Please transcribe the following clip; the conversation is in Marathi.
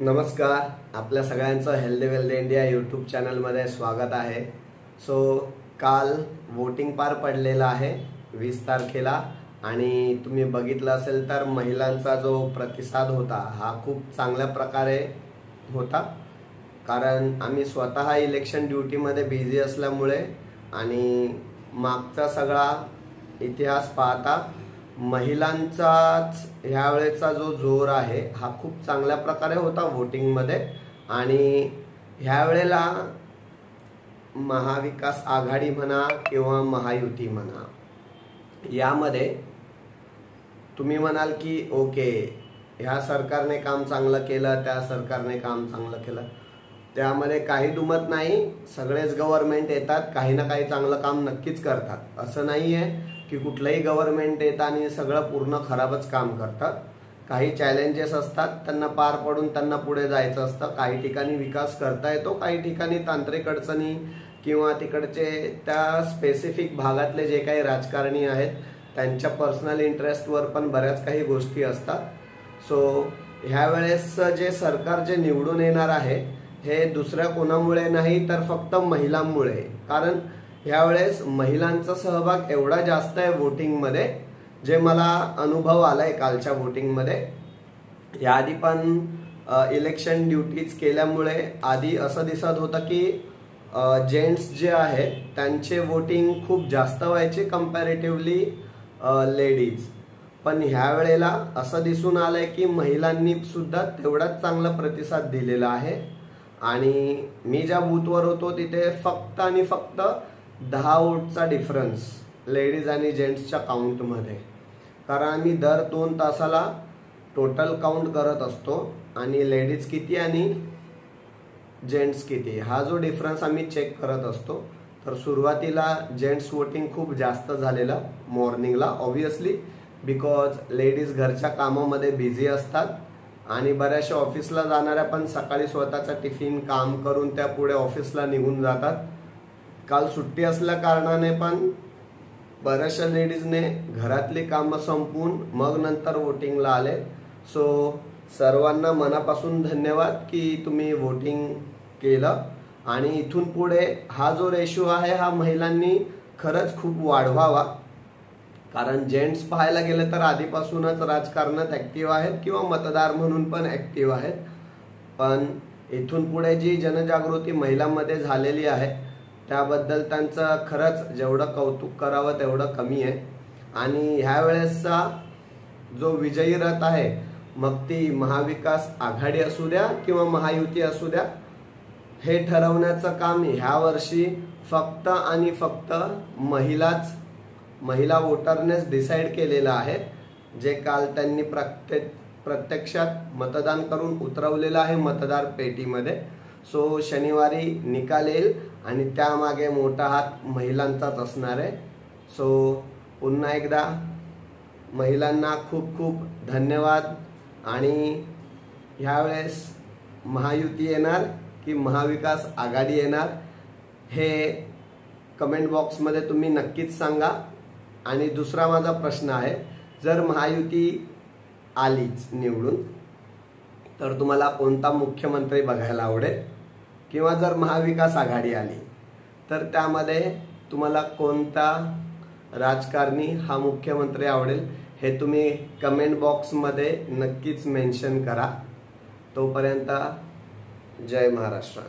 नमस्कार, आपल्या सगळ्यांचं हेल्दी वेल्दी इंडिया यूट्यूब चॅनलमध्ये स्वागत आहे। काल वोटिंग पार पडलेला आहे 20 तारखेला आणि तुम्ही बघितलं असेल तर महिलांचा जो प्रतिसाद होता हा खूप चांगल्या प्रकारे होता। कारण आम्ही स्वतः इलेक्शन ड्यूटीमध्ये बिझी असल्यामुळे आणि मागचा सगळा इतिहास पाहता महिलांचाच ह्यावेळेचा जो जोर आहे हा खूप चांगल्या प्रकारे होता वोटिंग मध्ये। आणि ह्यावेळेला महाविकास आघाडी म्हणा किंवा महायुती म्हणा, यामध्ये तुम्ही म्हणाल की ओके ह्या सरकारने काम चांगलं केलं, त्या सरकारने काम चांगलं केलं, त्यामध्ये काही दुमत नाही। सगळेच गव्हर्नमेंट येतात, काही ना काही चांगलं काम नक्कीच करतात। असं नाहीये की कुठलंही गव्हर्नमेंट येतं आणि सगळं पूर्ण खराबच काम करतात। काही चॅलेंजेस असतात, त्यांना पार पडून त्यांना पुढे जायचं असतं। काही ठिकाणी विकास करता येतो, काही ठिकाणी तांत्रिक अडचणी किंवा तिकडचे त्या स्पेसिफिक भागातले जे काही राजकारणी आहेत त्यांच्या पर्सनल इंटरेस्टवर पण बऱ्याच काही गोष्टी असतात। ह्या वेळेस जे सरकार जे निवडून येणार आहे हे दुसऱ्या कोणामुळे नाही तर फक्त महिलांमुळे। कारण ह्यावेळेस महिलांचा सहभाग एवढा जास्त आहे वोटिंग मध्ये, जे मला अनुभव आलाय कालच्या वोटिंग मध्ये। याआधी पण इलेक्शन ड्युटीज केल्यामुळे आधी असं दिसत होतं की जेंट्स जे आहेत त्यांचे वोटिंग खूप जास्त व्हायचे कंपॅरेटिव्हली लेडीज, पण ह्या वेळेला असं दिसून आलंय की महिलांनी सुद्धा तेवढाच चांगला प्रतिसाद दिलेला आहे। आणि मी ज्या बूथवर होतो तिथे फक्त आणि फक्त 10 वोटचा डिफरन्स लेडीज आणि जेंट्सच्या काउंटमध्ये। कारण आम्ही दर 2 तासाला टोटल काउंट करत असतो आणि लेडीज किती आणि जेंट्स किती हा जो डिफरन्स आम्ही चेक करत असतो। तर सुरुवातीला जेंट्स वोटिंग खूप जास्त झालेलं मॉर्निंगला, ऑब्विसली बिकॉज लेडीज घरच्या कामामध्ये बिझी असतात आणि बऱ्याचशा ऑफिसला जाणाऱ्या पण सकाळी स्वतःचा टिफिन काम करून त्या पुढे ऑफिसला निघून जातात। काल सुट्टी असल्या कारणाने पण बऱ्याचशा लेडीजने घरातली कामं संपवून मग नंतर वोटिंगला आले। सर्वांना मनापासून धन्यवाद की तुम्ही वोटिंग केलं आणि इथून पुढे हा जो रेशो आहे हा महिलांनी खरंच खूप वाढवावा। कारण जेंट्स पाहायला गेले तर आधीपासूनच राजकारणात ऍक्टिव्ह आहेत किंवा मतदार म्हणून पण ऍक्टिव्ह आहेत, पण इथून पुढे जी जनजागृती महिलांमध्ये झालेली आहे त्याबद्दल त्यांचं खरंच जेवढं कौतुक करावं तेवढं कमी आहे। आणि ह्या वेळेसचा जो विजयी रथ आहे मग ती महाविकास आघाडी असू द्या किंवा महायुती असू द्या, हे ठरवण्याचं काम ह्या वर्षी फक्त आणि फक्त महिला वोटरनेच डिसाइड केलेलं आहे, जे काल त्यांनी प्रत्यक्षात मतदान करून उतरवलेलं आहे मतदार पेटीमध्ये। शनिवारी निकाल येईल आणि त्यामागे मोठा हात महिलांचाच असणार आहे। पुन्हा एकदा महिलांना खूप खूप धन्यवाद। आणि ह्यावेळेस महायुती येणार की महाविकास आघाडी येणार हे कमेंट बॉक्समध्ये तुम्ही नक्कीच सांगा। आणि दुसरा माझा प्रश्न आहे, जर महायुती आलीच निवडून तर तुम्हाला कोणता मुख्यमंत्री बघायला आवडेल, किंवा जर महाविकास आघाडी आली तर त्यामध्ये तुम्हाला कोणता राजकारणी हा मुख्यमंत्री आवडेल हे तुम्ही कमेंट बॉक्समध्ये नक्कीच मेन्शन करा। तोपर्यंत जय महाराष्ट्र।